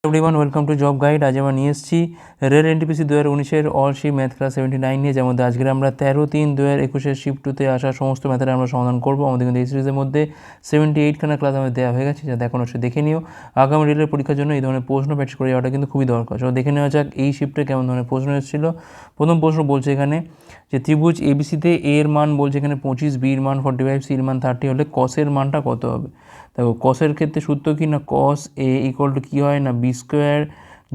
Everyone welcome to job guide. আজ আমরা নিয়ে এসেছি রেল এনটিপিসি 2019-এর অল শিফট ম্যাথ ক্লাস 79 নিয়ে, যেমন আজকে আমরা 13/3/2021-এর শিফট 2-তে আসা সমস্ত ম্যাথের আমরা সমাধান করবো। আমাদের কিন্তু এই সিরিজের মধ্যে 78খানা ক্লাস আমাদের দেওয়া হয়ে গেছে, যা দেখানো হচ্ছে দেখে নিও। আগামী রেলের পরীক্ষার জন্য এই ধরনের প্রশ্ন প্র্যাকটিস করে যাওয়াটা কিন্তু খুবই দরকার। চলো দেখে নেওয়া যাক এই শিফটে কেমন ধরনের প্রশ্ন এসেছিলো। প্রথম প্রশ্ন বলছে এখানে যে ত্রিভুজ এবিসিতে এ এর মান বলছে এখানে 25, বি এর মান 45, সি এর মান 30 হলে কসের মানটা কত হবে। দেখো কসের ক্ষেত্রে সূত্র কি না, কস এ ইকুয়াল টু কী হয় না, বি স্কোয়ার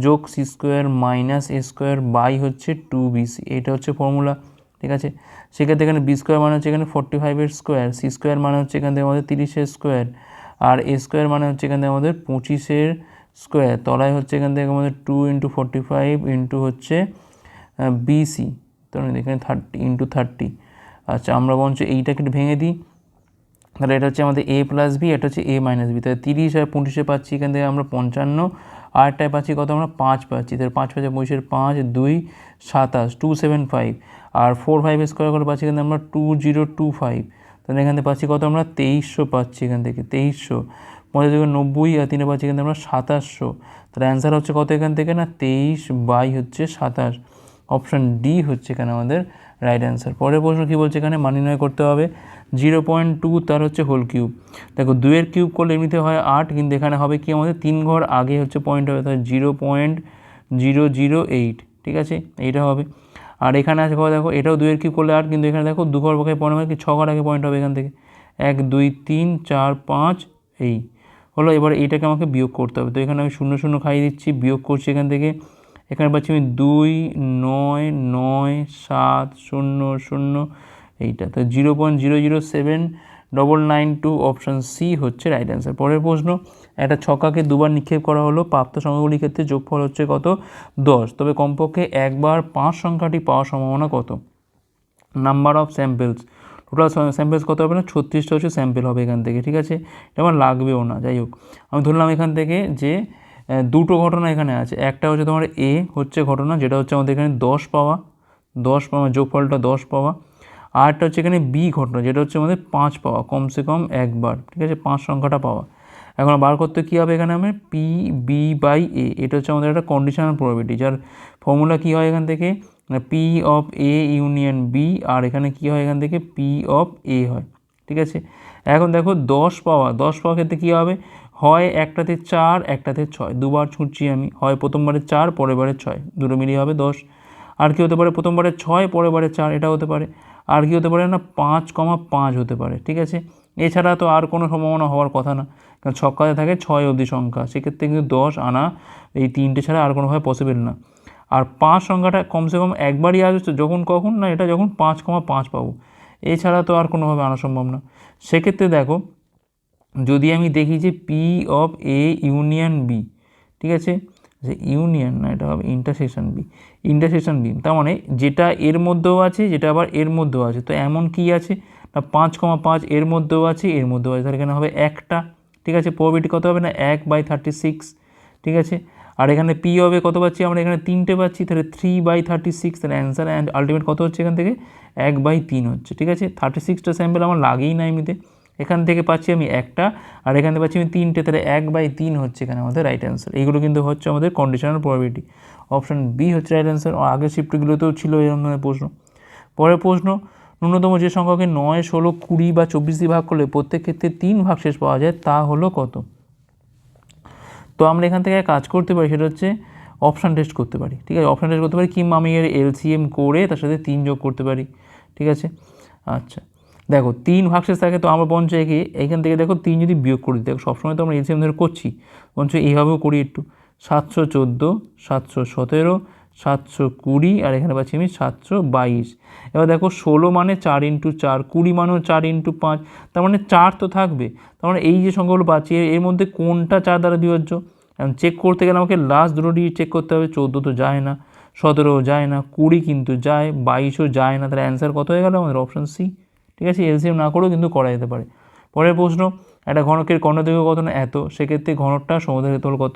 যোগ c square minus a square by হচ্ছে 2bc, এটা হচ্ছে ফর্মুলা। ঠিক আছে, সেক্ষেত্রে এখানে বি স্কোয়ার মানে হচ্ছে এখানে 45-এর স্কোয়ার, সি স্কোয়ার মানে হচ্ছে এখান থেকে আমাদের 30-এর স্কোয়ার, আর এ স্কোয়ার মানে হচ্ছে এখান থেকে আমাদের 25-এর স্কোয়ার। তলায় হচ্ছে এখান থেকে আমাদের 2 × 45 ইন্টু হচ্ছে বিসি, তো এখানে 30 × 30। আচ্ছা, আমরা বলছি এইটাকে একটু ভেঙে দিই, তাহলে এটা হচ্ছে আমাদের a প্লাস বি, এটা হচ্ছে a মাইনাস বি। তাহলে 30 আর 25-এ পাচ্ছি এখান থেকে আমরা 55, আরটায় পাচ্ছি কত আমরা 5 পাচ্ছি। তাহলে 5 5 25-এর 5, 2 27, 275, আর 4 5 স্কোয়ার করে পাচ্ছি এখান থেকে আমরা 2025। তাহলে এখান থেকে পাচ্ছি কত আমরা 2300 পাচ্ছি, এখান থেকে 2300, 50 আর 3 পাচ্ছি এখান থেকে আমরা 2700। তাহলে অ্যান্সার হচ্ছে কত এখান থেকে না 23/27। অপশান ডি হচ্ছে এখানে আমাদের রাইট অ্যান্সার। পরের প্রশ্ন কী বলছে এখানে, মান নির্ণয় করতে হবে 0.2 তার হচ্ছে হোল কিউব। দেখো 2-এর কিউব করলে এমনিতে হয় 8, কিন্তু এখানে হবে কি আমাদের 3 ঘর আগে হচ্ছে পয়েন্ট হবে, তাহলে 0.008, ঠিক আছে, এইটা হবে। আর এখানে আছে কথা দেখো, এটাও 2-এর কিউব করলে 8, কিন্তু এখানে দেখো 2 ঘর পক্ষে পয়েন্ট হবে কি 6 ঘর আগে পয়েন্ট হবে এখান থেকে 1 2 3 4 5 এই হলো। এবার এইটাকে আমাকে বিয়োগ করতে হবে, তো এখানে আমি 0 0 খাইয়ে দিচ্ছি, বিয়োগ করছি এখান থেকে। এখানে পাচ্ছি আমি 2 9 9 7 0 0 এইটা, তো 0.007992, অপশান সি হচ্ছে রাইট অ্যান্সার। পরের প্রশ্ন, একটা ছক্কাকে দুবার নিক্ষেপ করা হলো, প্রাপ্ত সংখ্যাগুলির ক্ষেত্রে যোগফল হচ্ছে কত 10, তবে কমপক্ষে একবার 5 সংখ্যাটি পাওয়ার সম্ভাবনা কত। Number of samples, total samples কত হবে না 36টা হচ্ছে স্যাম্পেল হবে এখান থেকে, ঠিক আছে, এটা আমার লাগবেও না। যাই হোক, আমি ধরলাম এখান থেকে যে দুটো ঘটনা এখানে আছে, একটা হচ্ছে তোমার এ হচ্ছে ঘটনা, যেটা হচ্ছে আমাদের এখানে 10 পাওয়া, যোগফলটা 10 পাওয়া। আরটা হচ্ছে এখানে বি ঘটনা, যেটা হচ্ছে আমাদের 5 পাওয়া, কমসে কম একবার, ঠিক আছে, 5 সংখ্যাটা পাওয়া। এখন বার করতে কী হবে এখানে আমি P/B/A, এটা হচ্ছে আমাদের একটা কন্ডিশনাল প্রবাবিলিটি, যার ফর্মুলা কী হয় এখান থেকে P/A ইউনিয়ন বি, আর এখানে কী হয় এখান থেকে P/A হয়, ঠিক আছে। এখন দেখো 10 পাওয়ার ক্ষেত্রে কী হবে, হয় একটাতে 4 একটাতে 6, দুবার ছুটছি আমি, হয় প্রথমবারে 4 পরের বারে 6, দুটো মিলিয়ে হবে 10। আর কী হতে পারে, প্রথমবারে 6 পরের বারে 4, এটা হতে পারে। আর কি হতে পারে না 5,5 হতে পারে, ঠিক আছে। এছাড়া তো আর কোনো সম্ভাবনা হওয়ার কথা না, কারণ ছক্কাতে থাকে 6 অবধি সংখ্যা, সেক্ষেত্রে কিন্তু 10 আনা এই তিনটে ছাড়া আর কোনোভাবে পসিবল না। আর 5 সংখ্যাটা কমসে কম একবারই আসছে, যখন কখন না এটা যখন 5,5 পাবো, এছাড়া তো আর কোনোভাবে আনা সম্ভব না। সেক্ষেত্রে দেখো, যদি আমি দেখি যে P/A ইউনিয়ন বি, ঠিক আছে, যে ইউনিয়ন না, এটা হবে ইন্টারসেকশন বি, তার মানে যেটা এর মধ্যেও আছে, যেটা আবার এর মধ্যেও আছে, তো এমন কি আছে না 5,5 এর মধ্যেও আছে, এর মধ্যেও আছে, তাহলে এখানে হবে একটা, ঠিক আছে। প্রবাবিলিটি কত হবে না 1/36, ঠিক আছে। আর এখানে পি হবে কত পাচ্ছি আমরা, এখানে 3টে পাচ্ছি, তাহলে 3/36, তাহলে অ্যান্সার অ্যান্ড আলটিমেট কত হচ্ছে এখান থেকে 1/3 হচ্ছে, ঠিক আছে। 36টা স্যাম্পল আমার লাগেই না এমনিতে, এখান থেকে পাচ্ছি আমি একটা, আর এখান থেকে পাচ্ছি আমি 3টে, তাহলে 1/3 হচ্ছে এখানে আমাদের রাইট অ্যান্সার। এইগুলো কিন্তু হচ্ছে আমাদের কন্ডিশনাল প্রবাবিলিটি, অপশান বি হচ্ছে রাইট অ্যান্সার। আগের শিফটগুলোতেও ছিল এরকম ধরনের প্রশ্ন। পরের প্রশ্ন, ন্যূনতম যে সংখ্যাকে 9 16 20 বা 24 দিয়ে ভাগ করলে প্রত্যেক ক্ষেত্রে 3 ভাগশেষ পাওয়া যায়, তা হলো কত। তো আমরা এখান থেকে কাজ করতে পারি, সেটা হচ্ছে অপশান টেস্ট করতে পারি, ঠিক আছে। অপশান টেস্ট করতে পারি কিংবা আমি এর এলসিএম করে তার সাথে 3 যোগ করতে পারি, ঠিক আছে। আচ্ছা, দেখো 3 ভাগশেষ থাকে, তো আমরা বঞ্চ একে এইখান থেকে দেখো 3 যদি বিয়োগ করি, দেখো সবসময় তো আমরা এলসিএম ধরে করছি, বঞ্চ এইভাবেও করি একটু, 714 717 720, আর এখানে পাচ্ছি আমি 722। এবার দেখো 16 মানে 4 × 4, 20 মানেও 4 × 5, তার মানে 4 তো থাকবে। তার মানে এই যে সংখ্যাগুলো পাচ্ছি এর মধ্যে কোনটা 4 দ্বারা বিভাজ্য, এখন চেক করতে গেলে আমাকে লাস্ট দুটো ডিজিট চেক করতে হবে। 14 তো যায় না, 17ও যায় না, 20 কিন্তু যায়, 22ও যায় না, তাহলে অ্যান্সার কত হয়ে গেল আমাদের অপশান সি, ঠিক আছে। এলসিএম না করেও কিন্তু করা যেতে পারে। পরের প্রশ্ন, একটা ঘনকের কর্ণদৈর্ঘ্য কত না এত, সেক্ষেত্রে ঘনকটা সমুদ্রের ক্ষেত্রফল কত।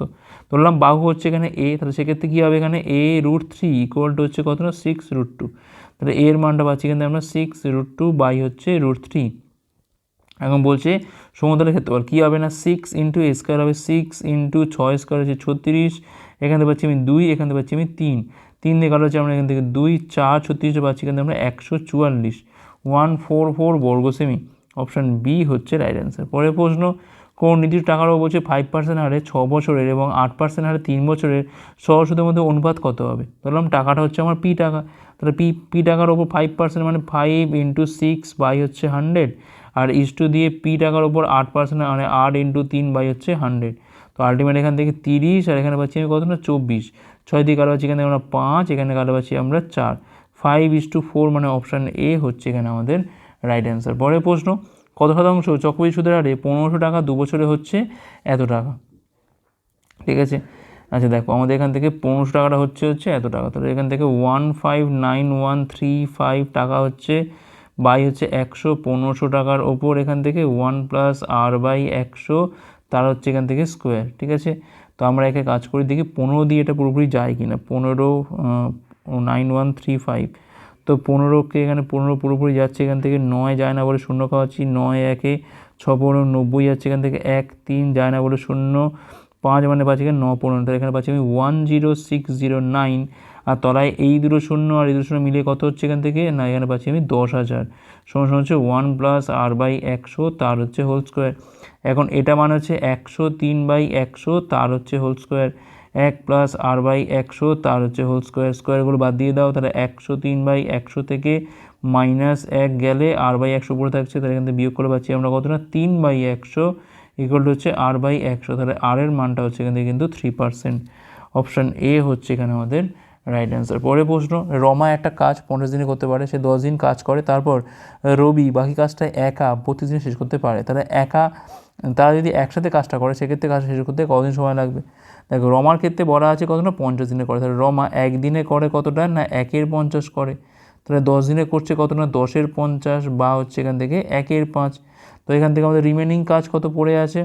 ধরলাম বাহু হচ্ছে এখানে এ, তাহলে সেক্ষেত্রে কী হবে এখানে a√3 ইকুয়াল টু হচ্ছে কত না 6√2, তাহলে এর মানটা পাচ্ছি কিন্তু আমরা 6√2 বাই হচ্ছে √3। এখন বলছে সমতলের ক্ষেত্রফল কী হবে না 6 ইন্টু এ স্কোয়ার হবে 6 ইন্টু 6 স্কোয়ার হচ্ছে 36, এখান থেকে পাচ্ছি আমি 2, এখান থেকে পাচ্ছি আমি 3 দিয়ে কাটা হচ্ছে আমরা এখান থেকে 2 4 36 পাচ্ছি, এখান থেকে আমরা 144 144 বর্গ সেমি। অপশান বি হচ্ছে রাইট অ্যান্সার। পরের প্রশ্ন, কোন নির্দিষ্ট টাকার উপর বলছে 5% হারে 6 বছরের এবং 8% হারে 3 বছরের সহজ সুদের মধ্যে অনুপাত কত হবে? ধরলাম টাকাটা হচ্ছে আমার পি টাকা, তাহলে পি টাকার ওপর 5% মানে 5 ইন্টু 6 বাই হচ্ছে 100, আর ইস্টু দিয়ে পি টাকার ওপর 8% মানে 8 ইন্টু 3 বাই হচ্ছে 100। তো আলটিমেট এখান থেকে 30, আর এখানে পাচ্ছি আমি কত না 24, 6 দিয়ে কাটা পাচ্ছি এখানে আমরা 5, এখানে কাটা পাচ্ছি আমরা 4, 5:4 মানে অপশান এ হচ্ছে এখানে আমাদের রাইট অ্যান্সার। পরের প্রশ্ন, কত শতাংশ চক্রবৃদ্ধি সুদের হারে 1500 টাকা 2 বছরে হচ্ছে এত টাকা? ঠিক আছে, আচ্ছা দেখো আমাদের এখান থেকে 1500 টাকাটা হচ্ছে এত টাকা, তাহলে এখান থেকে 159135 টাকা হচ্ছে বাই হচ্ছে 100, 1500 টাকার ওপর এখান থেকে 1 প্লাস আর বাই 100 তার হচ্ছে এখান থেকে স্কোয়ার। ঠিক আছে, তো আমরা একে কাজ করি দেখি 15 দিয়ে এটা পুরোপুরি যায় কি না। 9135, তো 15কে এখানে 15 পুরোপুরি যাচ্ছে, এখান থেকে 9 যায় না বলে 0 খাওয়াচ্ছি, 9 একে 6 15 90 যাচ্ছে, এখান থেকে 1 3 যায় না বলে 0 5 মানে পাচ্ছি এখানে 9 15, তাহলে এখানে পাচ্ছি আমি 10609, আর তলায় এই দুটো শূন্য আর এই দুটো শূন্য মিলিয়ে কত হচ্ছে এখান থেকে না, এখানে পাচ্ছি আমি 10,000 সমান হচ্ছে 1 প্লাস আর বাই 100 তার হচ্ছে হোল স্কোয়ার। এখন এটা মানে হচ্ছে 103/100 তার হচ্ছে whole square, 1 plus r by 100 তার হচ্ছে হোল স্কোয়ার, স্কোয়ারগুলো বাদ দিয়ে দাও, তাহলে 103/100 থেকে -1 গেলে আর বাই 100 পড়ে থাকছে, তাহলে এখান থেকে বিয়োগ করে পাচ্ছি আমরা কত না 3/100 ইকুয়াল টু হচ্ছে আর বাই 100, তাহলে আর এর মানটা হচ্ছে এখান থেকে কিন্তু 3%। অপশান এ হচ্ছে এখানে আমাদের রাইট অ্যান্সার। পরে প্রশ্ন, রমা একটা কাজ 50 দিনে করতে পারে, সে 10 দিন কাজ করে, তারপর রবি বাকি কাজটা একা 32 দিনে শেষ করতে পারে, তাহলে তারা যদি একসাথে কাজটা করে সেক্ষেত্রে কাজ শেষ করতে কতদিন সময় লাগবে? দেখো রমার ক্ষেত্রে বলা আছে কত না 50 দিনে করে, তাহলে রমা একদিনে করে কতটা না 1/50 করে, তাহলে 10 দিনে করছে কত না 10/50 বা হচ্ছে এখান থেকে 1/5। তো এখান থেকে আমাদের রিমেনিং কাজ কত পড়ে আছে,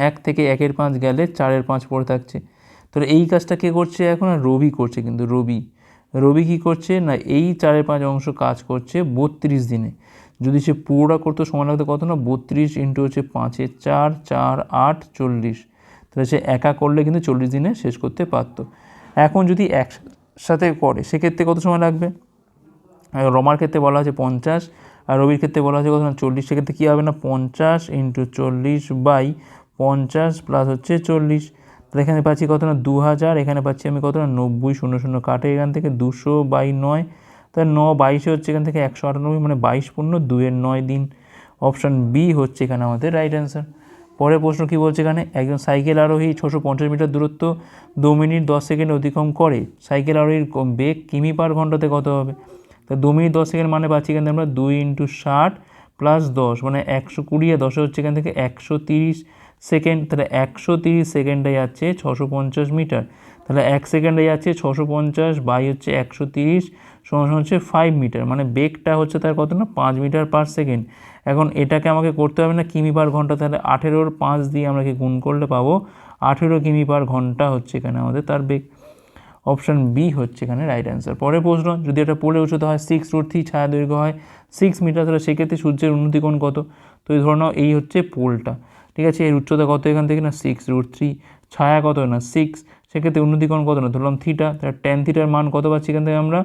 1 থেকে 1/5 গেলে 4/5 পড়ে থাকছে, তাহলে এই কাজটা কে করছে এখন? রবি করছে, কিন্তু রবি কী করছে না এই 4/5 অংশ কাজ করছে 32 দিনে। যদি সে পুরোটা করতো সময় লাগতো কত না 32 ইন্টু হচ্ছে 5 4 4 8 40, তাহলে সে একা করলে কিন্তু 40 দিনে শেষ করতে পারতো। এখন যদি একসাথে করে সেক্ষেত্রে কত সময় লাগবে? রমার ক্ষেত্রে বলা আছে 50 আর রবির ক্ষেত্রে বলা আছে কত না 40, সেক্ষেত্রে কী হবে না 50 ইন্টু 40/50 প্লাস হচ্ছে 40, তাহলে এখানে পাচ্ছি কত না 2000, এখানে পাচ্ছি আমি কত না 90, 00 কাটে এখান থেকে 200/9, তাহলে 9/22 হচ্ছে এখান থেকে 198, মানে 22 পূর্ণ 2/9 দিন। অপশান বি হচ্ছে এখানে আমাদের রাইট অ্যান্সার। পরের প্রশ্ন কী বলছে এখানে, একজন সাইকেল আরোহী 650 মিটার দূরত্ব 2 মিনিট 10 সেকেন্ড অতিক্রম করে, সাইকেল আরোহীর বেগ কিমি পার ঘন্টাতে কত হবে? তা 2 মিনিট 10 সেকেন্ড মানে পাচ্ছি এখান থেকে আমরা 2 × 60 প্লাস 10 মানে 120, আর 10 হচ্ছে এখান থেকে 130 সেকেন্ড, তাহলে 130 সেকেন্ডে যাচ্ছে 650 মিটার, তাহলে 1 সেকেন্ডে যাচ্ছে 650 বাই হচ্ছে 130 সমান হচ্ছে 5 মিটার, মানে বেগটা হচ্ছে তার কত না 5 মিটার পার সেকেন্ড। এখন এটাকে আমাকে করতে হবে না কিমি পার ঘন্টা, তাহলে 18 5 দিয়ে আমরা গুণ করলে পাবো 18 কিমি পার ঘন্টা হচ্ছে এখানে আমাদের তার বেগ। অপশান বি হচ্ছে এখানে রাইট অ্যান্সার। পরের প্রশ্ন, যদি এটা পোলে উচ্চতা হয় 6√3, ছায়া দৈর্ঘ্য হয় 6 মিটার, তাহলে সেক্ষেত্রে সূর্যের উন্নতিকোণ কত? তো এই ধরে নাও এই হচ্ছে পোলটা, ঠিক আছে, এর উচ্চতা কত এখান থেকে না 6√3, ছায়া কত না 6, সেক্ষেত্রে উন্নতিকোণ কত না ধরলাম থিটা, তাহলে ট্যান থিটার মান কত পাচ্ছি এখান থেকে আমরা?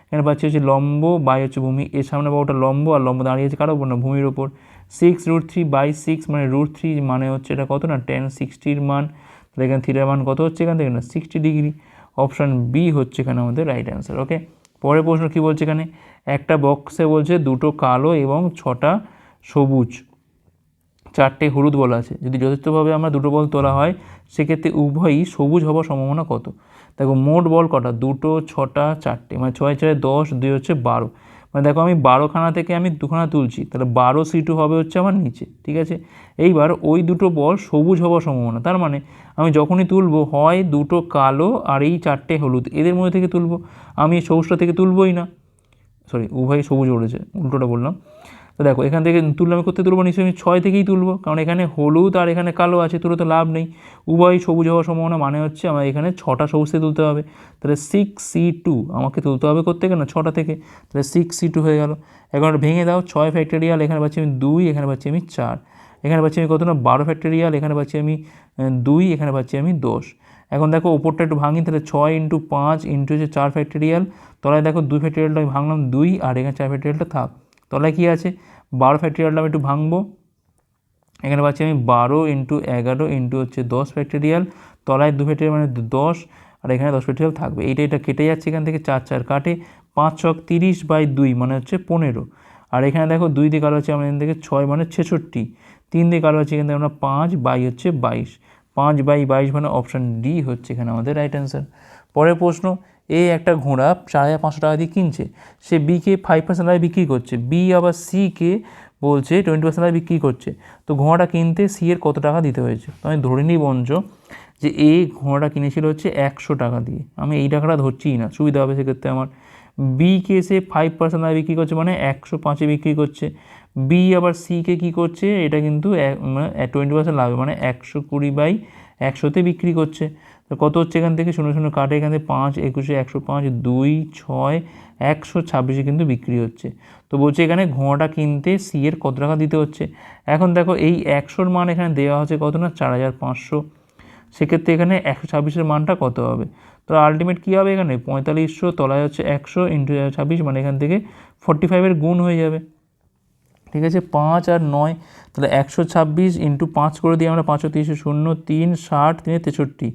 এখানে পাচ্ছি হচ্ছে লম্ব বাই হচ্ছে ভূমি, এর সামনে পাবোটা লম্ব আর লম্ব দাঁড়িয়েছে কার ওপর না ভূমির ওপর, 6√3/6 মানে √3 মানে হচ্ছে এটা কত না tan 60 মান, তাহলে এখানে থিটার মান কত হচ্ছে এখান থেকে না 60 ডিগ্রি। অপশান বি হচ্ছে এখানে আমাদের রাইট অ্যান্সার। ওকে, পরের প্রশ্ন কী বলছে এখানে, একটা বক্সে বলছে 2টো কালো এবং 6টা সবুজ 4টে হলুদ বল আছে, যদি যথেষ্টভাবে আমরা 2টো বল তোলা হয় সেক্ষেত্রে উভয়ই সবুজ হওয়ার সম্ভাবনা কত? দেখো মোট বল কটা 2টো 6টা 4টে, মানে 6 4 10 2 হচ্ছে 12, মানে দেখো আমি 12খানা থেকে আমি 2খানা তুলছি, তাহলে 12 C2 হবে হচ্ছে আমার নিচে, ঠিক আছে। এইবার ওই 2টো বল সবুজ হওয়ার সম্ভাবনা, তার মানে আমি যখনই তুলবো হয় 2টো কালো আর এই 4টে হলুদ এদের মধ্যে থেকে তুলবো, আমি সবুজটা থেকে তুলবই না, সরি উভয়ই সবুজ উঠেছে উল্টোটা বললাম, তো দেখো এখান থেকে তুললে আমি করতে তুলবো নিশ্চয়ই আমি 6 থেকেই তুলবো, কারণ এখানে হলুদ আর এখানে কালো আছে, তুলে তো লাভ নেই, উভয় সবুজ হওয়ার সম্ভাবনা, মানে হচ্ছে আমার এখানে 6টা সবুজ থেকে তুলতে হবে। তাহলে 6C2 আমাকে তুলতে হবে করতে গেলে না 6টা থেকে, তাহলে 6C2 হয়ে গেল। এখন ভেঙে দাও, 6 ফ্যাক্টরিয়াল, এখানে পাচ্ছি আমি 2, এখানে পাচ্ছি আমি 4, এখানে পাচ্ছি আমি কত না 12 ফ্যাক্টরিয়াল, এখানে পাচ্ছি আমি 2, এখানে পাচ্ছি আমি 10। এখন দেখো ওপরটা একটু ভাঙি, তাহলে 6 × 5 × হচ্ছে 4 ফ্যাক্টরিয়াল, তলায় দেখো 2 ফ্যাক্টরিয়ালটা আমি ভাঙলাম 2, আর এখানে 4 ফ্যাক্টরিয়ালটা থাক। তলায় কী আছে 12 ফ্যাক্টরিয়ালটা আমি একটু ভাঙবো, এখানে পাচ্ছি আমি 12 × 11 × হচ্ছে 10 ফ্যাক্টরিয়াল, তলায় 2 ফ্যাক্টরিয়াল মানে 10, আর এখানে 10 ফ্যাক্টরিয়াল থাকবে। এটা কেটে যাচ্ছে এখান থেকে, 4 4 কাটে, 5 ছক 30/2 মানে হচ্ছে 15, আর এখানে দেখো 2 দিয়ে কালো হচ্ছে আমরা এখান থেকে 6 মানে 66, 3 দিয়ে কালো হচ্ছে এখান থেকে আমরা 5/22 হচ্ছে 22, 5/22 মানে অপশান ডি হচ্ছে এখানে আমাদের রাইট অ্যান্সার। পরের প্রশ্ন, এ একটা ঘোড়া 4500 টাকা দিয়ে কিনছে, সে বিকে 5% দামে বিক্রি করছে, বি আবার সিকে বলছে 20% দামে বিক্রি করছে, তো ঘোড়াটা কিনতে সি এর কত টাকা দিতে হয়েছে? তো আমি ধরে নিই বঞ্চ যে এ ঘোড়াটা কিনেছিল হচ্ছে 100 টাকা দিয়ে, আমি এই টাকাটা ধরছিই না, সুবিধা হবে সেক্ষেত্রে আমার। বিকে সে 5% দামে বিক্রি করছে মানে 105-এ বিক্রি করছে, বি আবার সিকে কী করছে, এটা কিন্তু 20% লাভ মানে 120/100-তে বিক্রি করছে। তো কত হচ্ছে এখান থেকে 0 0 কাটে, এখান থেকে 5 21 105, 2 6 126-এ কিন্তু বিক্রি হচ্ছে। তো বলছে এখানে ঘোড়াটা কিনতে সি এর কত টাকা দিতে হচ্ছে। এখন দেখো এই 100-র মান এখানে দেওয়া হচ্ছে কত না 4500, সেক্ষেত্রে এখানে 126-এর মানটা কত হবে? তো আলটিমেট কী হবে এখানে 4500, তলায় হচ্ছে 100 × 26 মানে এখান থেকে 45-এর গুণ হয়ে যাবে, ঠিক আছে, 5 আর 9, তাহলে 126 × 5 করে দিই আমরা, 5 30 0 3 60 3 63,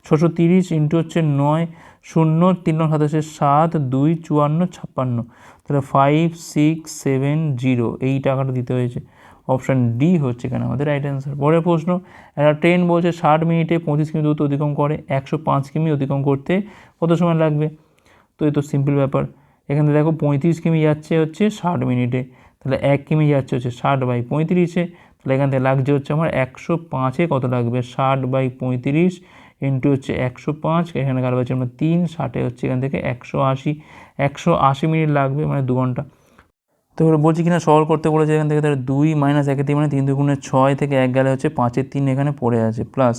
630 × হচ্ছে 9 0 3 27 7 2 54 56, তাহলে 5 6 7 0 এই টাকাটা দিতে হয়েছে। অপশান ডি হচ্ছে এখানে আমাদের রাইট অ্যান্সার। পরের প্রশ্ন, একটা ট্রেন বলছে 60 মিনিটে 25 কিমি দূরত্ব অতিক্রম করে, 105 কিমি অতিক্রম করতে কত সময় লাগবে? তো এই তো সিম্পল ব্যাপার, এখানে দেখো 35 কিমি যাচ্ছে হচ্ছে 60 মিনিটে, তাহলে 1 কিমি যাচ্ছে হচ্ছে 60/35, তাহলে এখান থেকে লাগছে হচ্ছে আমার 105-এ কত লাগবে 60/35 ইন্টু হচ্ছে 105, এখানে কার পাচ্ছি আমরা 3, 60-এ হচ্ছে এখান থেকে 180 মিনিট লাগবে মানে 2 ঘন্টা। তো এবার বলছি কিনা সলভ করতে বলেছে, এখান থেকে তাহলে 2 - 1 3 মানে 3 2 গুণে 6 থেকে 1 গেলে হচ্ছে 5-এর 3 এখানে পড়ে আছে, প্লাস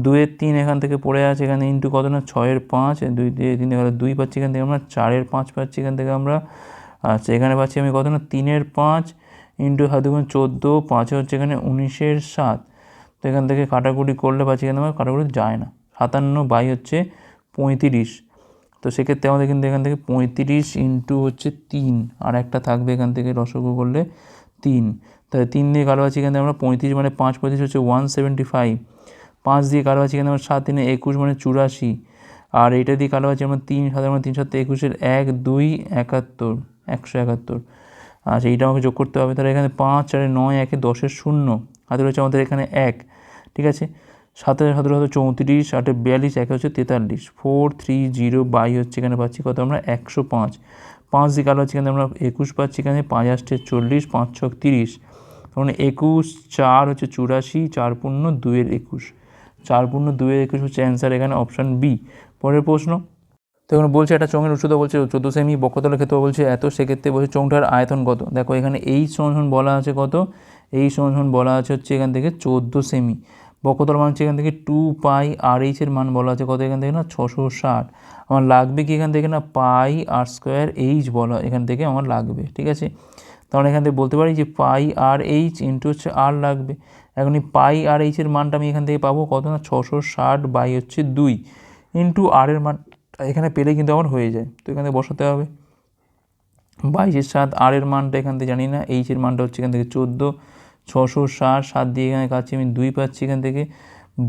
2-এর 3 এখান থেকে পড়ে আছে, এখানে ইন্টু কত না 6-এর 5, 2 দিয়ে 3 গেলে 2 পাচ্ছি, এখান থেকে আমরা 4-এর 5 পাচ্ছি এখান থেকে আমরা। আচ্ছা এখানে পাচ্ছি আমি কত না 3-এর 5 ইন্টু 7 গুণ 14, 5 হচ্ছে এখানে 19-এর 7, তো এখান থেকে কাটাকুটি করলে পাচ্ছি এখানে আমার কাটাকুটি যায় না, 57 হচ্ছে 35, তো সেক্ষেত্রে আমাদের কিন্তু এখান থেকে 35 ইন্টু হচ্ছে 3, আর একটা থাকবে এখান থেকে রসগো করলে 3, তাহলে 3 দিয়ে কালো আছে এখান থেকে আমরা 35 মানে 5 35 হচ্ছে 175, 5 দিয়ে কালো আছে এখানে আমরা 7 3 21 মানে 84, আর এইটা দিয়ে কালো আছে আমরা 3 7 মানে 3 7 21-এর 1 2 71 171, আচ্ছা এইটা আমাকে যোগ করতে হবে, তাহলে এখানে 5 4 9 1 10-এর 0, হাতে রয়েছে আমাদের এখানে 1, ঠিক আছে, 7 17 34, 8 42, 1 হচ্ছে 43, 430 হচ্ছে এখানে পাচ্ছি কত আমরা 105, 5 দিয়ে কালো হচ্ছে এখানে আমরা 21 পাচ্ছি, এখানে 5 আসছে 40, 5 ছক 30, তখন 21 4 হচ্ছে 84, 4 পূর্ণ 2-এর 21, 4 পূর্ণ 2-এর 21 হচ্ছে অ্যান্সার এখানে অপশান বি। পরের প্রশ্ন, তো এখন বলছে একটা চোঙের উচ্চতা বলছে 14 সেমি, বক্ষতলের ক্ষেত্রে বলছে এত, সেক্ষেত্রে বলছে চোঙটার আয়তন কত? দেখো এখানে এই সমান বলা আছে কত, এই সমান বলা আছে হচ্ছে এখান থেকে 14 সেমি, বক্ষতল মান হচ্ছে এখান থেকে 2πr/h এর মান বলা আছে কত এখান থেকে না 660, আমার লাগবে কি এখান থেকে না πr² বলা এখান থেকে আমার লাগবে, ঠিক আছে, তাহলে এখান থেকে বলতে পারি যে πr/h ইন্টু হচ্ছে আর লাগবে। এখন এই πr/h এর মানটা আমি এখান থেকে পাবো কত না 660/2 ইন্টু আর এর মান এখানে পেলে কিন্তু আমার হয়ে যায়, তো এখানে বসাতে হবে 22-এর 7, আর এর মানটা এখান থেকে জানি না, এইচের মানটা হচ্ছে এখান থেকে 14, 660, 7 দিয়ে এখানে কাছে আমি 2 পাচ্ছি, এখান থেকে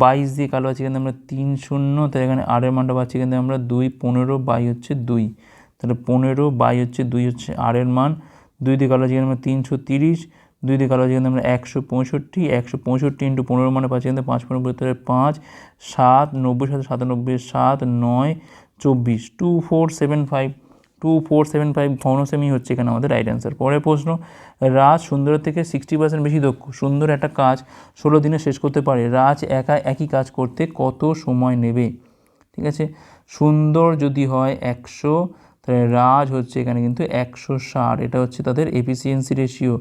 22 দিয়ে কালো আছে এখানে আমরা 3 0, তাই এখানে আর এর মানটা পাচ্ছি এখান থেকে আমরা 2 15/2 হচ্ছে 2, তাহলে 15/2 হচ্ছে 2 হচ্ছে আর এর মান, 2 দিয়ে কালো আছে এখানে আমরা 330, 2 দিয়ে কালো আছে এখানে আমরা 165, 165 ইন্টু 15 মানে পাচ্ছি এখানে 5 15 5 7 90 97 7 9 24, 2475 ঘন সেমি হচ্ছে এখানে আমাদের রাইট অ্যান্সার। পরের প্রশ্ন, রাজ সুন্দরের থেকে 60% বেশি দক্ষ, সুন্দর একটা কাজ 16 দিনে শেষ করতে পারে, রাজ একা একই কাজ করতে কত সময় নেবে? ঠিক আছে, সুন্দর যদি হয় 100, তাহলে রাজ হচ্ছে এখানে কিন্তু 160, এটা হচ্ছে তাদের এফিসিয়েন্সি রেশিও।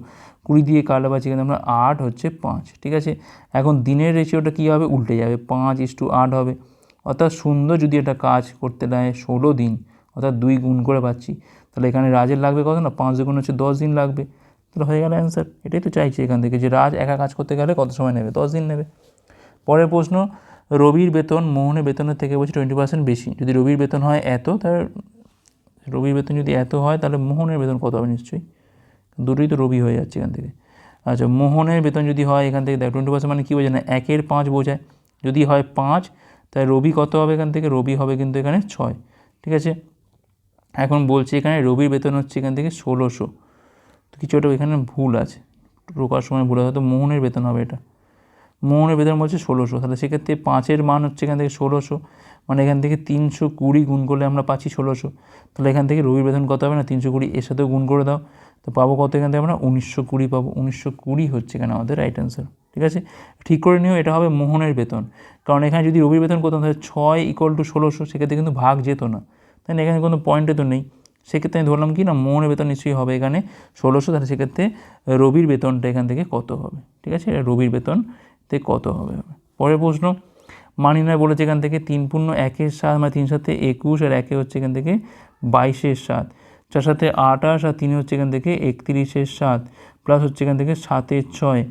20 দিয়ে কাটলে পাচ্ছি কিন্তু আমরা 8 হচ্ছে 5, ঠিক আছে। এখন দিনের রেশিওটা কী হবে, উল্টে যাবে, 5:8 হবে। অর্থাৎ সুন্দর যদি এটা কাজ করতে নেয় 16 দিন, অর্থাৎ 2 গুণ করে পাচ্ছি, তাহলে এখানে রাজের লাগবে কত না, 5 গুণ হচ্ছে 10 দিন লাগবে। তাহলে হয়ে গেল অ্যান্সার। এটাই তো চাইছি এখান থেকে, যে রাজ একা কাজ করতে গেলে কত সময় নেবে, 10 দিন নেবে। পরের প্রশ্ন, রবির বেতন মোহনের বেতনের থেকে বলছি 20% বেশি। যদি রবির বেতন হয় এত, তাহলে রবির বেতন যদি এত হয় তাহলে মোহনের বেতন কত হবে, নিশ্চয়ই দুটোই তো রবি হয়ে যাচ্ছে এখান থেকে। আচ্ছা, মোহনের বেতন যদি হয় এখান থেকে, দেখ 20% মানে কী বোঝায় না, 1 এর 5 বোঝায়। যদি হয় 5, তাই রবি কত হবে এখান থেকে, রবি হবে কিন্তু এখানে 6, ঠিক আছে। এখন বলছি এখানে রবির বেতন হচ্ছে এখান থেকে 1600, তো কিছু একটা এখানে ভুল আছে, রোকার সময় ভুল আছে, তো মোহনের বেতন হবে এটা, মোহনের বেতন বলছে 1600, তাহলে সেক্ষেত্রে 5-এর মান হচ্ছে এখান থেকে 1600, মানে এখান থেকে 320 গুণ করলে আমরা পাচ্ছি 1600। তাহলে এখান থেকে রবির বেতন কত হবে না, 320 এর সাথেও গুণ করে দাও, তো পাবো কত, এখান থেকে আমরা 1920 পাবো। 1920 হচ্ছে এখানে আমাদের রাইট অ্যান্সার, ঠিক আছে। ঠিক করে নিও, এটা হবে মোহনের বেতন, কারণ এখানে যদি রবির বেতন করতাম তাহলে 6 = 1600, সেক্ষেত্রে কিন্তু ভাগ যেত না, তাই না, এখানে কোনো পয়েন্টে তো নেই। সেক্ষেত্রে আমি ধরলাম কি না, মোহনের বেতন নিশ্চয়ই হবে এখানে 1600, তাহলে সেক্ষেত্রে রবির বেতনটা এখান থেকে কত হবে, ঠিক আছে, রবির বেতন কত হবে। পরের প্রশ্ন, মানিনায় বলেছে এখান থেকে 3×1=7, মানে 3 সাথে 21, আর 1 হচ্ছে এখান থেকে 22/7, 4 সাথে 28, আর 3 হচ্ছে এখান থেকে 31/7, প্লাস হচ্ছে এখান থেকে 7/6,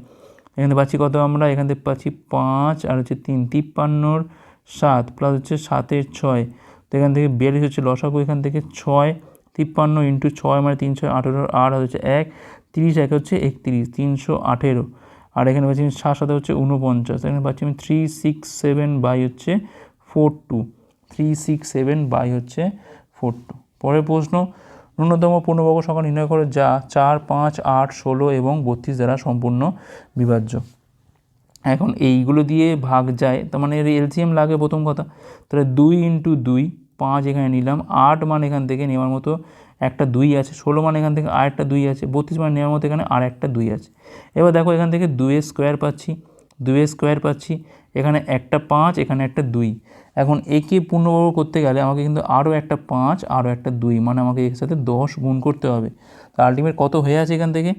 এখানে পাচ্ছি কত, আমরা এখান থেকে পাচ্ছি 5, আর হচ্ছে 3, 53/7, প্লাস হচ্ছে 7/6, তো এখান থেকে 42 হচ্ছে লসাগু, এখান থেকে 6, 53 × 6 মানে 3 × 18, আর হচ্ছে 1, 30, 1 হচ্ছে 31, 318, আর এখানে পাচ্ছি 7 সাথে হচ্ছে 49, এখানে পাচ্ছি আমি 367/42, 367/42। পরের প্রশ্ন, ন্যূনতম পূর্ণবর্গ সংখ্যা নির্ণয় করে যা 4, 5, 8, 16 এবং 32 দ্বারা সম্পূর্ণ বিভাজ্য। এখন এইগুলো দিয়ে ভাগ যায়, তার মানে এর এলসিএম লাগবে প্রথম কথা, তাহলে 2 × 2, 5 এখানে নিলাম, 8 মান এখান থেকে নেওয়ার মতো একটা 2 আছে, 16 মান এখান থেকে আর একটা 2 আছে, 32 মান নেওয়ার মতো এখানে আর একটা 2 আছে। এবার দেখো এখান থেকে 2 পাচ্ছি, 2 পাচ্ছি, এখানে একটা 5, এখানে একটা 2। এখন একে পূর্ণবর্গ করতে গেলে আমাকে কিন্তু আরও একটা 5, আরও একটা 2, মানে আমাকে এর সাথে 10 গুণ করতে হবে। তো আলটিমেট কত হয়ে আছে এখান থেকে,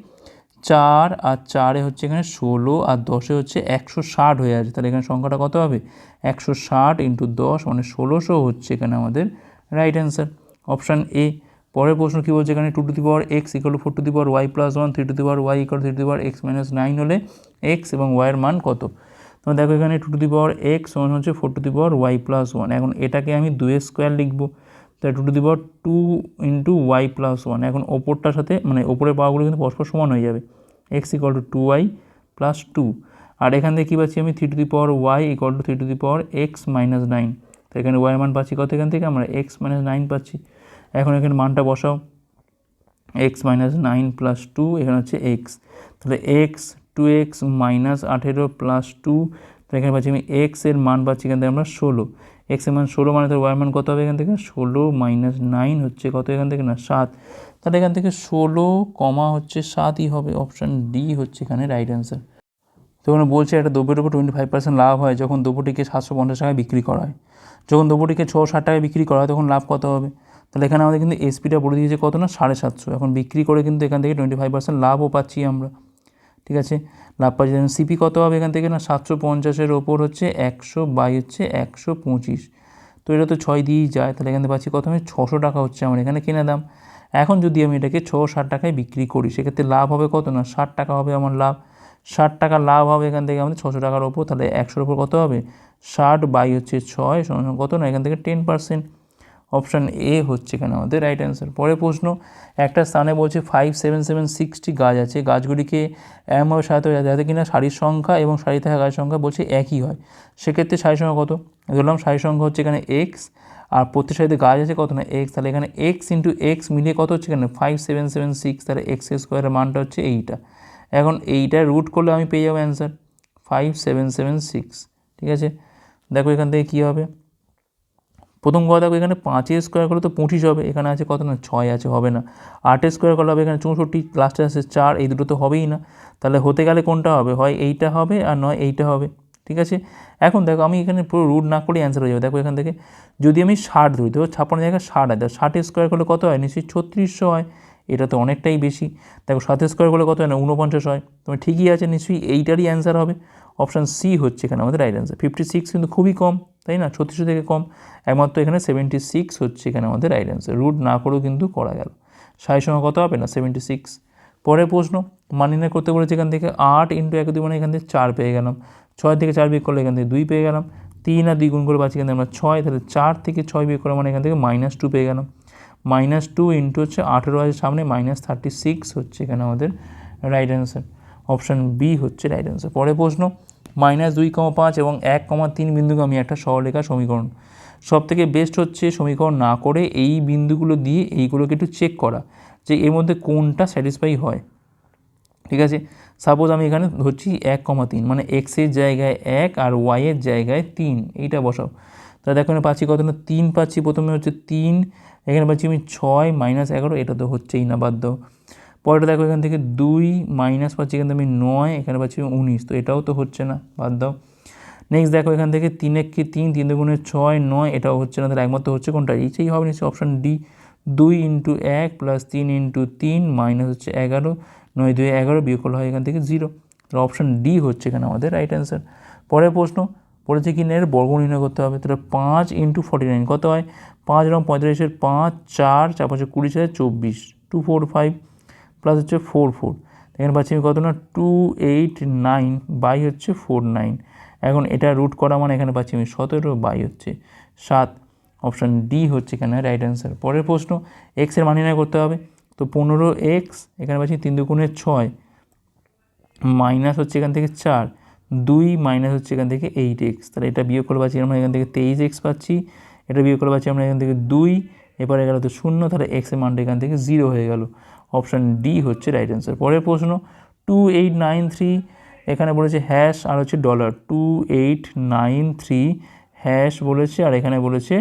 4 আর 4 হচ্ছে এখানে 16, আর 10 হচ্ছে 160 হয়ে আছে। তাহলে এখানে সংখ্যাটা কত হবে, 160 × 10 মানে 1600 হচ্ছে এখানে আমাদের রাইট অ্যান্সার, অপশান এ। পরের প্রশ্ন কী বলছে এখানে, 2x = 4y + 1, 3y = 3x - 9 হলে x এবং y এর মান কত। তোমরা দেখো এখানে 2x সমান হচ্ছে 4y + 1, এখন এটাকে আমি 2² লিখব, তাই 2 × y + 1, এখন ওপরটার সাথে মানে ওপরের পাওয়াগুলো কিন্তু পরস্পর সমান হয়ে যাবে, x = 2y + 2, আর এখান থেকে কী পাচ্ছি আমি 3y = 3x - 9, তো এখানে y এর মান পাচ্ছি কত, এখান থেকে আমরা x - 9 পাচ্ছি। এখন এখানে মানটা বসাও, x - 9 + 2, এখানে হচ্ছে x, তাহলে x 2x - 18 + 2, তো এখানে পাচ্ছি আমি x এর মান পাচ্ছি এখান থেকে আমরা 16, x এর মান 16, মানে তার y এর মান কত হবে এখান থেকে, 16 - 9 হচ্ছে কত এখান থেকে না 7, তাহলে এখান থেকে 16, হচ্ছে 7ই হবে, অপশান ডি হচ্ছে এখানে রাইট অ্যান্সার। তো এখানে বলছে একটা দ্রব্যের উপর 25% লাভ হয় যখন দ্রব্যটিকে 750 টাকায় বিক্রি করা হয়, যখন দ্রব্যটিকে 660 টাকায় বিক্রি করা হয় তখন লাভ কত হবে। তাহলে এখানে আমাদের কিন্তু এসপিটা বলে দিয়েছে কত না, 750, এখন বিক্রি করে কিন্তু এখান থেকে 25% লাভও পাচ্ছি আমরা, ঠিক আছে, লাভ পাচ্ছি। সিপি কত হবে এখান থেকে না, 750-এর ওপর হচ্ছে 100/125, তো এটা তো 6 দিয়েই যায়, তাহলে এখানে পাচ্ছি কত, আমি 600 টাকা হচ্ছে আমার এখানে কেনা দাম। এখন যদি আমি এটাকে 660 টাকায় বিক্রি করি, সেক্ষেত্রে লাভ হবে কত না, 60 টাকা হবে আমার লাভ, 60 টাকা লাভ হবে এখান থেকে আমাদের 600 টাকার ওপর, তাহলে 100-এর ওপর কত হবে, 60/6 সমান কত না, এখান থেকে 10%, অপশান এ হচ্ছে এখানে আমাদের রাইট অ্যান্সার। পরের প্রশ্ন, একটা স্থানে বলছে 57760টি গাছ আছে, গাছগুলিকে এমনভাবে সাজাতে হবে যাতে কিনা সারির সংখ্যা এবং সারি থাকা গাছের সংখ্যা বলছে একই হয়, সেক্ষেত্রে সারির সংখ্যা কত, ধরলাম সারির সংখ্যা হচ্ছে এখানে x, আর প্রত্যেক সারিতে গাছ আছে কত না x, তাহলে এখানে x × x মিলিয়ে কত হচ্ছে এখানে 5776, তাহলে x² মানটা হচ্ছে এইটা। এখন এইটার রুট করলে আমি পেয়ে যাবো অ্যান্সার 5776, ঠিক আছে। দেখো এখান থেকে কী হবে, প্রথম কথা দেখো এখানে 5² করলে তো 25 হবে, এখানে আছে কত না 6 আছে, হবে না। 8² করলে হবে এখানে 64, লাস্টে আছে 4, এই দুটো তো হবেই না, তাহলে হতে গেলে কোনটা হবে, হয় এইটা হবে আর নয় এইটা হবে, ঠিক আছে। এখন দেখো আমি এখানে পুরো রুট না করে অ্যান্সার হয়ে যাবে। দেখো এখান থেকে যদি আমি 60 ধরি, তো 56 জায়গায় 60 হয়, 60 স্কোয়ার করলে কত হয়? নিশ্চয়ই 3600 হয়। এটা তো অনেকটাই বেশি। দেখো 7 স্কোয়ার করলে কত হয় না? 49 হয়। তোমার ঠিকই আছে, নিশ্চয়ই এইটারই অ্যান্সার হবে। অপশান সি হচ্ছে এখানে আমাদের রাইট অ্যান্সার। 56 কিন্তু খুবই কম, তাই না? 3600 থেকে কম, একমাত্র এখানে 76 হচ্ছে এখানে আমাদের রাইট অ্যান্সার। রুট না করেও কিন্তু করা গেল। 60 সঙ্গে কত হবে না? 76। পরের প্রশ্ন মান নির্ণয় করতে বলেছে এখান থেকে 8 ইন্টু 1 2 মানে এখান থেকে 4 পেয়ে গেলাম। 6 থেকে 4 বিয়োগ করলে এখান থেকে 2 পেয়ে গেলাম। 3 আর 2 গুণ করে পাচ্ছি এখান থেকে আমরা 6, তাহলে 4 থেকে 6 বিয়োগ করা মানে এখান থেকে -2 পেয়ে গেলাম। -2 ইন্টু হচ্ছে 18 আছে সামনে, -36 হচ্ছে এখানে আমাদের রাইট অ্যান্সার। অপশান বি হচ্ছে রাইট অ্যান্সার। পরের প্রশ্ন -2,5 এবং 1,3 বিন্দুকে আমি একটা সরলরেখা সমীকরণ। সব থেকে বেস্ট হচ্ছে সমীকরণ না করে এই বিন্দুগুলো দিয়ে এইগুলোকে একটু চেক করা যে এর মধ্যে কোনটা স্যাটিসফাই হয়। ঠিক আছে, সাপোজ আমি এখানে ধরছি 1,3 মানে এক্সের জায়গায় 1 আর ওয়াইয়ের জায়গায় 3, এইটা বসাও। তাহলে দেখো এখানে পাচ্ছি কত না 3 পাচ্ছি, প্রথমে হচ্ছে 3, এখানে পাচ্ছি আমি 6 -11, এটা তো হচ্ছেই না, বাদ দাও। পরেরটা দেখো এখান থেকে 2 মাইনাস পাচ্ছি এখান থেকে আমি 9, এখানে পাচ্ছি 19, তো এটাও তো হচ্ছে না, বাদ দাও। নেক্সট দেখো এখান থেকে 3 1 3, 3 2 6 9, এটাও হচ্ছে না, তাহলে একমাত্র হচ্ছে কোনটা? এইটাই হবে নিশ্চয়ই, option D. 2 into 1 plus 3 into 3 minus হচ্ছে 11, 9 2 11 বিয়োগ করলে হয় এখান থেকে 0। তাহলে অপশান ডি হচ্ছে এখানে আমাদের রাইট অ্যান্সার। পরের প্রশ্ন পড়েছে কি না, এর বর্গ নির্ণয় করতে হবে। তাহলে 5 ইন্টু 49 কত হয়? 5 এবং 45-এর 5, 4 4 5 20 24, 245 প্লাস হচ্ছে 44, এখানে পাচ্ছি আমি কত না 289 বাই হচ্ছে 49। এখন এটা রুট করা মানে এখানে পাচ্ছি আমি 17 বাই হচ্ছে 7। অপশান ডি হচ্ছে এখানে রাইট অ্যান্সার। পরের প্রশ্ন এক্সের মান নির্ণয় করতে হবে। তো 15x, এখানে পাচ্ছি 3 2 6 মাইনাস হচ্ছে এখান থেকে 4, 2 মাইনাস হচ্ছে এখান থেকে 8x, তাহলে এটা বিয়োগ করে পাচ্ছি আমরা এখান থেকে 23x পাচ্ছি, এটা বিয়োগ করে পাচ্ছি আমরা এখান থেকে 2, এবারে গেল তো 0, তাহলে এক্সের মানটা এখান থেকে 0 হয়ে গেল। অপশান ডি হচ্ছে রাইট অ্যান্সার। পরের প্রশ্ন 2893, এখানে বলেছে হ্যাশ আর হচ্ছে ডলার। 2893 হ্যাশ বলেছে আর এখানে বলেছে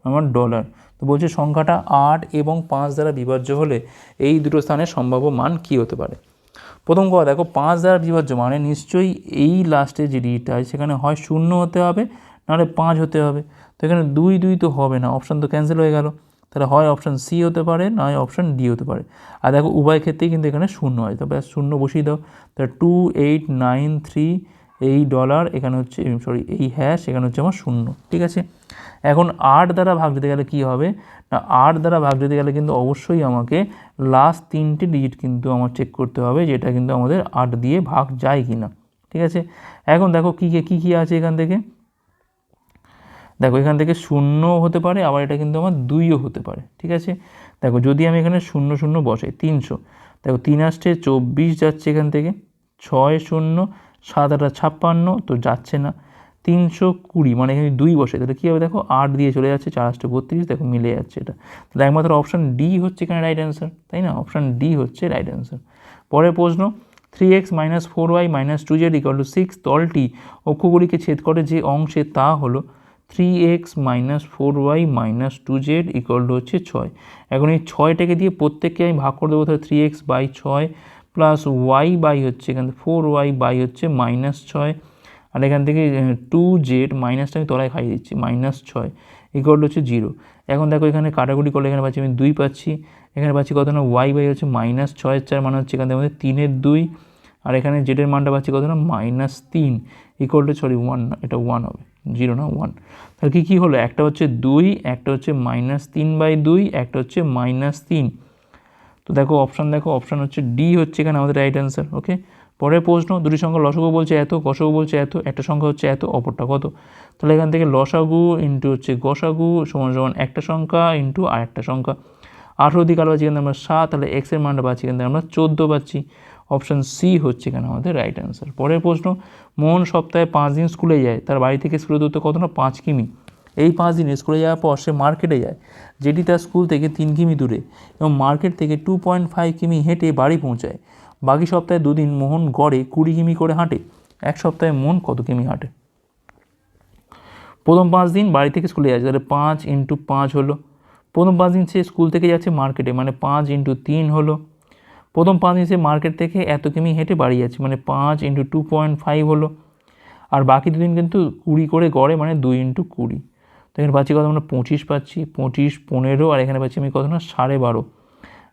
আমার ডলার। তো বলছে সংখ্যাটা 8 এবং 5 দ্বারা বিভাজ্য হলে এই দুটো স্থানের সম্ভাব্য মান কী হতে পারে। প্রথম কথা দেখো 5 দ্বারা বিভাজ্য মানে নিশ্চয়ই এই লাস্টে যে ডিজিটটা আছে সেখানে হয় 0 হতে হবে, নাহলে 5 হতে হবে। তো এখানে 2 2 তো হবে না, অপশান তো ক্যান্সেল হয়ে গেল। তাহলে হয় অপশান সি হতে পারে, নয় অপশান ডি হতে পারে। আর দেখো উভয় ক্ষেত্রেই কিন্তু এখানে 0 হয়, তবে 0 বসিয়ে দাও। তাহলে 2893 এই ডলার, এখানে হচ্ছে এই হ্যাশ, এখানে হচ্ছে আমার 0। ঠিক আছে, এখন 8 দ্বারা ভাগ দিতে গেলে কী হবে না, 8 দ্বারা ভাগ দিতে গেলে কিন্তু অবশ্যই আমাকে লাস্ট 3টে ডিজিট কিন্তু আমার চেক করতে হবে, যেটা কিন্তু আমাদের 8 দিয়ে ভাগ যায় কি না। ঠিক আছে, এখন দেখো কী কী আছে এখান থেকে। দেখো এখান থেকে 0 হতে পারে, আবার এটা কিন্তু আমার 2ও হতে পারে। ঠিক আছে, দেখো যদি আমি এখানে 0 0 বসাই 300, দেখো 3 আসছে 24 যাচ্ছে এখান থেকে, 6 0 7 8 56, তো যাচ্ছে না। 320 মানে এখানে 2 বসে, তাহলে কী হবে দেখো 8 দিয়ে চলে যাচ্ছে, 4 8 32, দেখো মিলে যাচ্ছে এটা। তাহলে একমাত্র অপশান ডি হচ্ছে এখানে রাইট অ্যান্সার, তাই না? অপশান ডি হচ্ছে রাইট অ্যান্সার। পরের প্রশ্ন 3x - 4y - 2z = 6 তলটি অক্ষগুলিকে ছেদ করে যে অংশে, তা হলো 3x - 4y - 2z = হচ্ছে 6। এখন এই 6টাকে দিয়ে প্রত্যেককে আমি ভাগ করে দেবো, তাহলে 3x by 6 plus y by হচ্ছে এখান থেকে 4y বাই হচ্ছে -6, আর এখান থেকে 2z মাইনাসটা আমি তলায় খাইয়ে দিচ্ছি, -6 = হচ্ছে 0। এখন দেখো এখানে কাটাকুটি করলে এখানে পাচ্ছি আমি 2 পাচ্ছি, এখানে পাচ্ছি কত না y বাই হচ্ছে -6 4 মানে হচ্ছে এখান থেকে আমাদের 3-এর 2, আর এখানে জেডের মানটা পাচ্ছি কত না -3 = 1 না, এটা 1 হবে, 0 না 1। তাহলে কী হলো, একটা হচ্ছে 2, একটা হচ্ছে -3/2, একটা হচ্ছে -3। তো দেখো অপশান হচ্ছে ডি হচ্ছে এখানে আমাদের রাইট অ্যান্সার। ওকে, পরের প্রশ্ন দুটি সংখ্যা লসাগু বলছে এত, গসাগু বলছে এত, একটা সংখ্যা হচ্ছে এত, অপরটা কত। তাহলে এখান থেকে লসাগু ইন্টু হচ্ছে গসাগু সমান একটা সংখ্যা ইন্টু আরেকটা সংখ্যা। 18 দিয়ে কালো পাচ্ছি এখানে আমরা 7, তাহলে এক্সের মানটা পাচ্ছি এখান থেকে আমরা 14 পাচ্ছি। অপশান সি হচ্ছে এখানে আমাদের রাইট অ্যান্সার। পরের প্রশ্ন মোহন সপ্তাহে 5 দিন স্কুলে যায়, তার বাড়ি থেকে স্কুলের দূরত্ব কত না 5 কিমি। এই 5 দিনে স্কুলে যাওয়ার পর সে মার্কেটে যায়, যেটি তার স্কুল থেকে 3 কিমি দূরে, এবং মার্কেট থেকে 2.5 কিমি হেঁটে বাড়ি পৌঁছায়। বাকি সপ্তাহে 2 দিন মোহন গড়ে 20 কিমি করে হাঁটে। এক সপ্তাহে মোহন কত কিমি হাঁটে। প্রথম 5 দিন বাড়ি থেকে স্কুলে যাচ্ছে, তাহলে 5 × 5 হলো। প্রথম 5 দিন সে স্কুল থেকে যাচ্ছে মার্কেটে, মানে 5 × 3 হলো। প্রথম 5 দিন সে মার্কেট থেকে এত কিমি হেঁটে বাড়ি যাচ্ছে, মানে 5 × 2.5 হলো। আর বাকি দুদিন কিন্তু 20 করে গড়ে, মানে 2 × 20। তো এখানে পাচ্ছি কত, আমরা 25 পাচ্ছি, 25, 15, আর এখানে পাচ্ছি আমি কত না 12.5,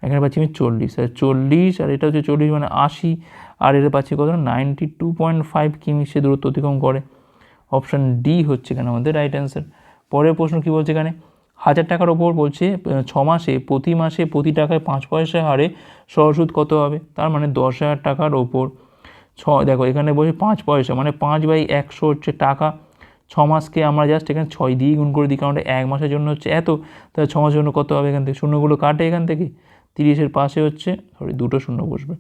এখানে পাচ্ছি আমি 40, আর 40 আর এটা হচ্ছে 40 মানে 80, আর এটা পাচ্ছি কত না 92.5 কিমি সে দূরত্ব অতিক্রম করে। অপশান ডি হচ্ছে এখানে আমাদের রাইট অ্যান্সার। পরের প্রশ্ন কী বলছে এখানে, 1000 টাকার ওপর বলছে 6 মাসে প্রতি টাকায় 5 পয়সা হারে সহজ সুদ কত হবে, তার মানে 10,000 টাকার ওপর দেখো এখানে বলছে 5 পয়সা, মানে 5/100 হচ্ছে টাকা। 6 মাসকে আমরা জাস্ট এখানে 6 দিয়ে গুণ করে দিই, কারণ 1 মাসের জন্য হচ্ছে এত, তাহলে 6 মাসের জন্য কত হবে, এখান থেকে শূন্যগুলো কাটে, এখান থেকে 30-এর পাশে হচ্ছে দুটো শূন্য বসবে,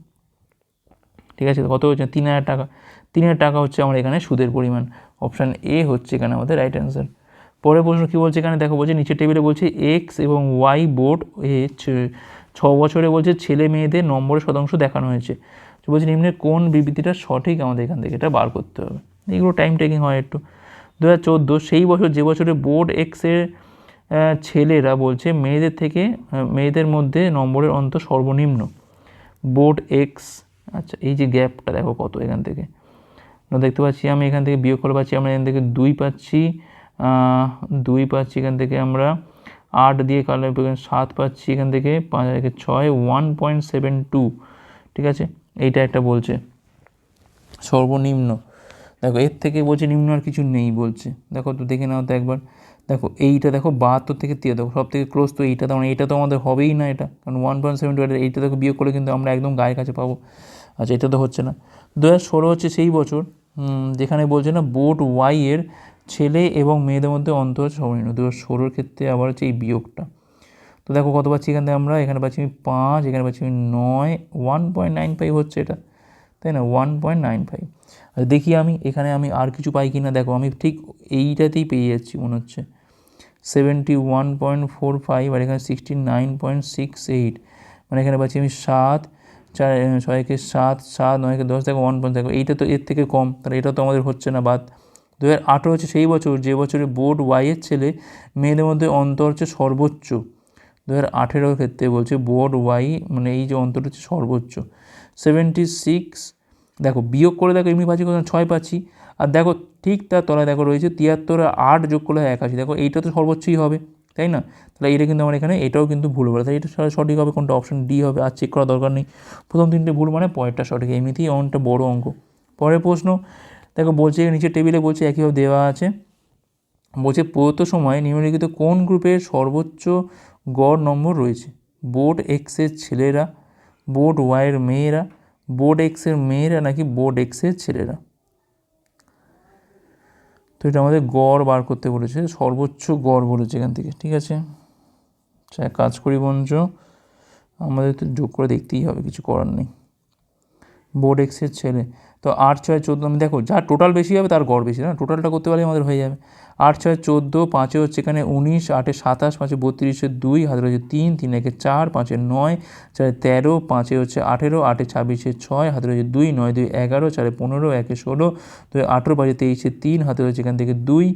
ঠিক আছে। কত হচ্ছে 3,000 টাকা। 3,000 টাকা হচ্ছে আমার এখানে সুদের পরিমাণ। অপশান এ হচ্ছে এখানে আমাদের রাইট অ্যান্সার। পরের প্রশ্ন কী বলছে এখানে, দেখো বলছে নিচের টেবিলে বলছে এক্স এবং ওয়াই বোর্ড এ 6 বছরে বলছে ছেলে মেয়েদের নম্বরের শতাংশ দেখানো হয়েছে। তো বলছে নিম্নের কোন বিবৃতিটা সঠিক, আমাদের এখান থেকে এটা বার করতে হবে। এগুলো টাইম টেকিং হয় একটু। 2014 সেই বছর যে বছরে বোর্ড এক্সের ছেলেরা বলছে মেয়েদের মধ্যে নম্বরের অন্তর সর্বনিম্ন। বোর্ড এক্স, আচ্ছা এই যে গ্যাপটা দেখো কত, এখান থেকে দেখতে পাচ্ছি আমি, এখান থেকে বিয়োগ করে পাচ্ছি আমরা, এখান থেকে 2 পাচ্ছি, এখান থেকে আমরা 8 দিয়ে কালো 7 পাচ্ছি, এখান থেকে 5 থেকে 6 1.72, ঠিক আছে। এইটা একটা বলছে সর্বনিম্ন। দেখো এর থেকে বলছে নিম্ন আর কিছু নেই বলছে, দেখো তো দেখে নাও তো একবার। দেখো এইটা দেখো 72 থেকে 30, দেখো সব থেকে ক্লোজ তো এইটা, তো এইটা তো আমাদের হবেই না এটা, কারণ 1.72, এইটা দেখো বিয়োগ করে কিন্তু আমরা একদম গায়ের কাছে পাবো। আচ্ছা এটা তো হচ্ছে না। 2016 হচ্ছে সেই বছর যেখানে বলছে না বোর্ড ওয়াই এর ছেলে এবং মেয়েদের মধ্যে অন্তর সর্বনিম্ন। 2016 ক্ষেত্রে আবার হচ্ছে এই বিয়োগটা। তো দেখো কত পাচ্ছি এখান থেকে আমরা, এখানে পাচ্ছি আমি 5, এখানে পাচ্ছি আমি 9, 1.95 হচ্ছে এটা, তাই না, 1.95। আর দেখি আমি এখানে আমি আর কিছু পাই কি না, দেখো আমি ঠিক এইটাতেই পেয়ে যাচ্ছি মনে হচ্ছে 71.45, আর এখানে 69.68, মানে এখানে পাচ্ছি আমি 7, 4, 6 7, 7, 9 10, দেখো 1. দেখো এইটা তো এর থেকে কম, তাহলে এটা তো আমাদের হচ্ছে না বাদ। 2018 হচ্ছে সেই বছর যে বছরে বোর্ড ওয়াইয়ের ছেলে মেয়েদের মধ্যে অন্তর হচ্ছে সর্বোচ্চ। 2018 ক্ষেত্রে বলছে বোর্ড ওয়াই, মানে এই যে অন্তর হচ্ছে সর্বোচ্চ 76। দেখো বিয়োগ করে দেখো এমনি পাচ্ছি কত, 6 পাচ্ছি, আর দেখো ঠিক তার তলায় দেখো রয়েছে 73, 8 যোগ করলে 81, দেখো এইটা তো সর্বোচ্চই হবে, তাই না। তাহলে এটা কিন্তু আমার এখানে এটাও কিন্তু ভুল বলে, তাই এটা সঠিক হবে কোনটা, অপশন ডি হবে। আর চেক করার দরকার নেই, প্রথম 3টে ভুল মানে পরেরটা সঠিক, এমনিতেই অনেকটা বড় অঙ্ক। পরের প্রশ্ন দেখো বলছে নিচের টেবিলে বলছে একইভাবে দেওয়া আছে, বলছে প্রদত্ত সময়ে নিম্নলিখিত কোন গ্রুপের সর্বোচ্চ গড় নম্বর রয়েছে, বোর্ড এক্সের ছেলেরা, বোর্ড ওয়াইয়ের মেয়েরা, বোর্ড এক্সের মেয়েরা, নাকি বোর্ড এক্সের ছেলেরা। তো এটা আমাদের গড় বার করতে বলেছে, সর্বোচ্চ গড় বলেছে এখান থেকে, ঠিক আছে। আচ্ছা কাজ করি বঞ্চ, আমাদের তো যোগ করে দেখতেই হবে, কিছু করার নেই। বোর্ড এক্সের ছেলে, তো 8, 6, 14, আমি দেখো যার টোটাল বেশি হবে তার গড় বেশি, না টোটালটা করতে পারলে আমাদের হয়ে যাবে। 8, 6, 14, 5 হচ্ছে এখানে 19, 8, 27, 5, 32, 2, হাতে রয়েছে 3, 3, 4, 5, 9, 4, 13, 5 হচ্ছে 18, 8, 26, 6, হাতে রয়েছে 2, 9, 2, 11, 4, 15, 1, 16, 2, 18, 5, 23, 3, হাতে রয়েছে এখান থেকে 2,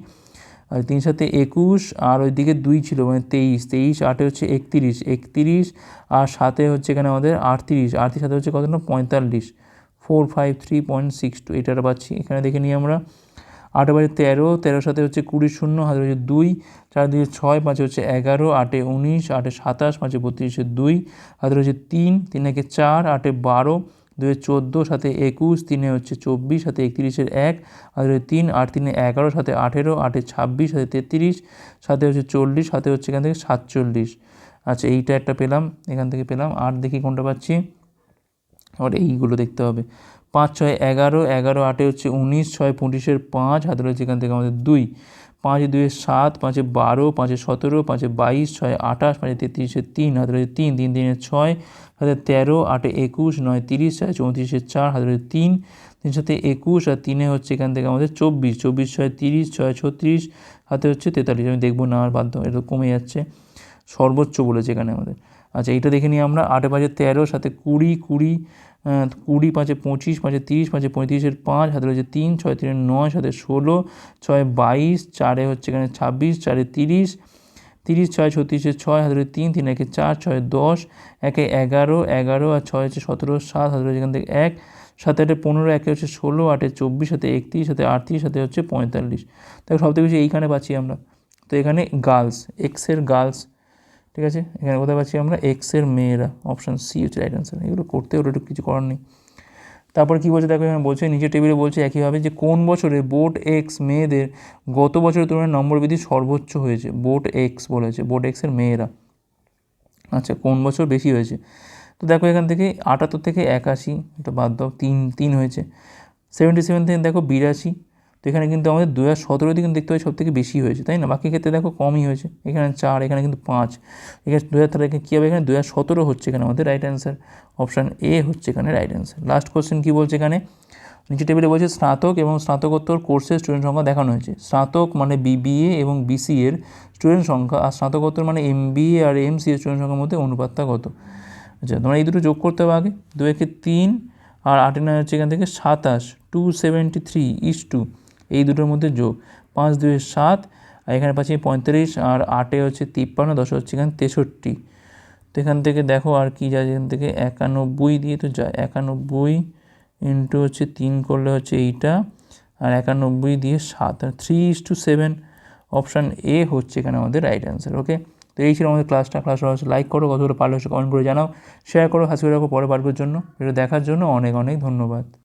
আর 3 সাথে 21, আর ওইদিকে 2 ছিল মানে 23, 23, 8 হচ্ছে 31, 31, আর 7 হচ্ছে এখানে আমাদের 38, 38 সাথে হচ্ছে কত না 45, 453.62, এটা পাচ্ছি। এখানে দেখে নিই আমরা 8 বারে 13, 13 সাথে হচ্ছে 20, 0, হাতে রয়েছে 2, 4 দিয়ে 6, 5 হচ্ছে 11, 8, 19, 8, 27, 5, 32, 2, হাতে রয়েছে 3, 3, 4, 8, 12, 2, 14, সাথে 21, 3 হচ্ছে 24, সাথে 31, 1, হাতে রয়েছে 3, 8, 3, 11, সাথে 18, 8, 26, সাথে 33, সাথে হচ্ছে 40, সাথে হচ্ছে এখান থেকে 47। আচ্ছা এইটা একটা পেলাম, এখান থেকে পেলাম। আর দেখি কোনটা পাচ্ছি, আর এইগুলো দেখতে হবে। 5, 6, 11, 11, 8 হচ্ছে 19, 6, 25, 5, হাতে রয়েছে এখান থেকে আমাদের 2, 5, 2, 7, 5, 12, 5, 17, 5, 22, 6, 28, 5, 33, 3, হাতে রয়েছে 3, 3, 3, 6, হাতে 13, 8, 21, 9, 30, 6, 34, 4, হাতে রয়েছে 3, 3 সাথে 21, আর 3 হচ্ছে এখান থেকে আমাদের 24, 24, 6, 30, 6, 36, হাতে হচ্ছে 43। আমি দেখবো না আর বাধ্য, এটা কমে যাচ্ছে, সর্বোচ্চ বলেছে এখানে আমাদের। আচ্ছা এইটা দেখে নিই আমরা, 8, 5, 13, সাথে 20, 20, 20, 5, 25, 5, 30, 5, 35, 5, হাতে রয়েছে 3, 6, 3, 9, সাথে 16, 6, 22, 4 হচ্ছে এখানে 26, 4, 30, 30, 6, 36, 6, হাতে রয়েছে 3, 3, 4, 6, 10, 1, 11, 11, আর 6 হচ্ছে 17, 7, হাতে রয়েছে এখান থেকে 1, সাথে 8 15, 1 হচ্ছে 16, 8 24, সাথে 31, সাথে 38, সাথে হচ্ছে 45। দেখো সবথেকে বেশি এইখানে পাচ্ছি আমরা। তো এখানে গার্লস, এক্সের গার্লস, ঠিক আছে। এখানে কোথায় পাচ্ছি আমরা? এক্সের মেয়েরা, অপশান সি হচ্ছে রাইট অ্যান্সার। এগুলো করতে হলে একটু কিছু করার নেই। তারপর কী বলছে দেখো, এখানে বলছে নিচের টেবিলে বলছে একইভাবে যে কোন বছরে বোর্ড এক্স মেয়েদের গত বছরের তুলনায় নম্বর বৃদ্ধি সর্বোচ্চ হয়েছে। বোর্ড এক্স বলেছে, বোর্ড এক্সের মেয়েরা। আচ্ছা, কোন বছর বেশি হয়েছে? তো দেখো এখান থেকে 78 থেকে 81, তো বাদ দাও, 3 হয়েছে। 77 থেকে দেখো 82, তো এখানে কিন্তু আমাদের 2017 দিকে দেখতে পাই সব থেকে বেশি হয়েছে, তাই না? বাকি ক্ষেত্রে দেখো কমই হয়েছে, এখানে 4, এখানে কিন্তু 5, এখানে 2013, কী হবে? এখানে 2017 হচ্ছে এখানে আমাদের রাইট অ্যান্সার। অপশান এ হচ্ছে এখানে রাইট অ্যান্সার। লাস্ট কোশ্চেন কী বলছে এখানে? নিচে টেবিলে বলছে স্নাতক এবং স্নাতকোত্তর কোর্সের স্টুডেন্ট সংখ্যা দেখানো হয়েছে। স্নাতক মানে বিবিএ এবং বিসি এর স্টুডেন্ট সংখ্যা, আর স্নাতকোত্তর মানে এমবিএ আর এমসি এর স্টুডেন্ট সংখ্যার মধ্যে অনুপাতটা কত? আচ্ছা, তোমরা এই দুটো যোগ করতে হবে আগে। 2 একে 3 আর 8 9 হচ্ছে এখান থেকে 27, 273:2, এই দুটোর মধ্যে যোগ। 5 2 7, আর এখানে পাচ্ছি 35, আর 8 হচ্ছে 53, 10 হচ্ছে এখানে 63। তো এখান থেকে দেখো আর কি যায়, এখান থেকে 91 দিয়ে তো যায়, 91 ইন্টু হচ্ছে 3 করলে হচ্ছে এইটা, আর 91 দিয়ে 7, আর 3:7। অপশান এ হচ্ছে এখানে আমাদের রাইট অ্যান্সার। ওকে, তো এই ছিল আমাদের ক্লাসটা। লাইক করো, কতগুলো পারলে কমেন্ট করে জানাও, শেয়ার করো, হাসি রাখো পরে পারবের জন্য। এটা দেখার জন্য অনেক অনেক ধন্যবাদ।